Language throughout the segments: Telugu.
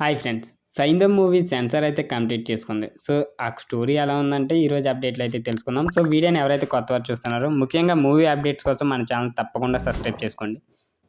Hi friends. 'Saindhav' movie censor అయితే కంప్లీట్ చేసుకుంది. సో, ఆ స్టోరీ ఎలా ఉందంటే ఈరోజు అప్డేట్‌లో అయితే తెలుసుకుందాం. సో, వీడియోని ఎవరైతే కొత్తవారు చూస్తున్నారో ముఖ్యంగా మూవీ అప్డేట్స్ కోసం మన ఛానల్ తప్పకుండా సబ్స్క్రైబ్ చేసుకోండి.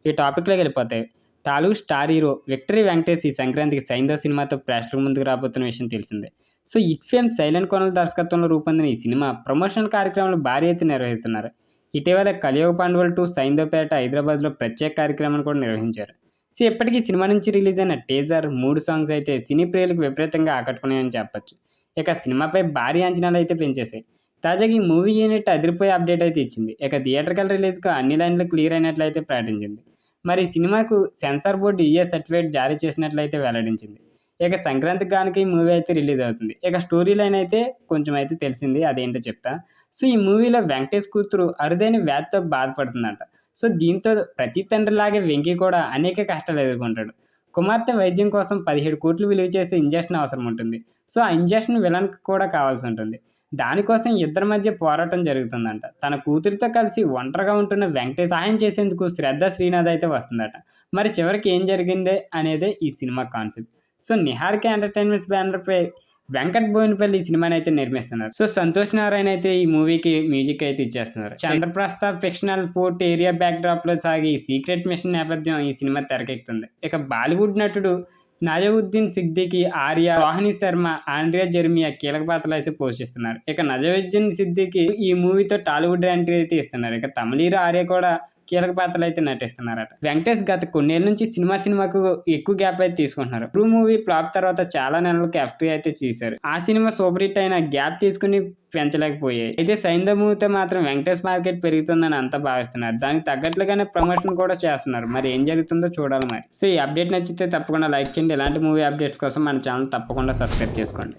ఈ టాపిక్‌లోకి వెళ్ళిపోతే Tollywood star hero victory Venkatesh ఈ సంక్రాంతికి 'సైంధవ్' సినిమాతో ప్రేక్షకుల ముందుకు రాబోతున్న విషయం తెలిసిందే. సో, హిట్ ఫేమ్ సైలెంట్ కోనల్ దర్శకత్వంలో రూపొందిన ఈ సినిమా ప్రమోషనల్ కార్యక్రమాలు భారీ ఎత్తున నిర్వహిస్తున్నారు. ఇటీవల 'కలియుగ పాండవులు 2 సైంధవ్‌పేట' హైదరాబాద్‌లో ప్రత్యేక కార్యక్రమాన్ని కూడా నిర్వహించారు. సో, ఇప్పటికీ సినిమా నుంచి రిలీజ్ అయిన టీజర్, 3 సాంగ్స్ అయితే సినీ ప్రియులకు విపరీతంగా ఆకట్టుకున్నాయని చెప్పొచ్చు. ఇక సినిమాపై భారీ అంచనాలు అయితే పెంచేశాయి. తాజాగా ఈ మూవీ యూనిట్ అదిరిపోయే అప్డేట్ అయితే ఇచ్చింది. ఇక థియేట్రికల్ రిలీజ్‌కు అన్ని లైన్లు క్లియర్ అయినట్లయితే ప్రకటించింది. మరి ఈ సినిమాకు సెన్సార్ బోర్డు యూఎస్ సర్టిఫికేట్ జారీ చేసినట్లయితే వెల్లడించింది. ఇక సంక్రాంతికి గానుక ఈ మూవీ అయితే రిలీజ్ అవుతుంది. ఇక స్టోరీ లైన్ అయితే కొంచెం అయితే తెలిసింది. అదేంటో చెప్తా. సో, ఈ మూవీలో వెంకటేష్ కూతురు అరుదైన వ్యాధితో బాధపడుతుందంట. సో, దీంతో ప్రతి తండ్రిలాగే వెంకీ కూడా అనేక కష్టాలు ఎదుర్కొంటాడు. కుమార్తె వైద్యం కోసం 17,00,00,000 విలువ చేసే ఇంజెక్షన్ అవసరం ఉంటుంది. సో, ఆ ఇంజెక్షన్ విలన్‌కి కూడా కావాల్సి ఉంటుంది. దానికోసం ఇద్దరి మధ్య పోరాటం జరుగుతుందంట. తన కూతురితో కలిసి ఒంటరిగా ఉంటున్న వెంకటేష్ సహాయం చేసేందుకు శ్రద్ధ శ్రీనాథ్ అయితే వస్తుందట. మరి చివరికి ఏం జరిగిందే అనేదే ఈ cinema concept. So, Niharika entertainments బ్యానర్‌పై వెంకట్ బోయినపల్లి ఈ సినిమాని అయితే నిర్మిస్తున్నారు. సో, సంతోష్ నారాయణ అయితే ఈ మూవీకి మ్యూజిక్ అయితే ఇచ్చేస్తున్నారు. Chandraprastha fictional port area backdrop లో సాగి సీక్రెట్ మిషన్ నేపథ్యం ఈ సినిమా తెరకెక్కుతుంది. ఇక బాలీవుడ్ నటుడు నజావుద్దీన్ సిద్దికీ, ఆర్య, రోహిణి శర్మ, ఆండ్రియా జెర్మియా కీలక పాత్రలు అయితే పోషిస్తున్నారు. ఇక నజావుద్దీన్ సిద్దికీ ఈ మూవీతో టాలీవుడ్ ఎంట్రీ అయితే ఇస్తున్నారు. ఇక తమిళ హీరో ఆర్య కూడా కీలక పాత్రలు అయితే నటిస్తున్నారట. వెంకటేష్ గత కొన్నేళ్ల నుంచి సినిమాకు ఎక్కువ గ్యాప్ అయితే తీసుకుంటున్నారు. ట్రూ మూవీ ఫ్లాప్ తర్వాత చాలా నెలలకు F2 అయితే చేశారు. ఆ సినిమా సూపర్ హిట్ అయిన గ్యాప్ తీసుకుని పెంచలేకపోయాయి. అయితే సైంధవ్ మూవీతో మాత్రం వెంకటేష్ మార్కెట్ పెరుగుతుందని అంతా భావిస్తున్నారు. దానికి తగ్గట్లుగానే ప్రమోషన్ కూడా చేస్తున్నారు. మరి ఏం జరుగుతుందో చూడాలి మరి. సో, ఈ అప్డేట్ నచ్చితే తప్పకుండా లైక్ చేయండి. ఇలాంటి మూవీ అప్డేట్స్ కోసం మన ఛానల్ తప్పకుండా సబ్స్క్రైబ్ చేసుకోండి.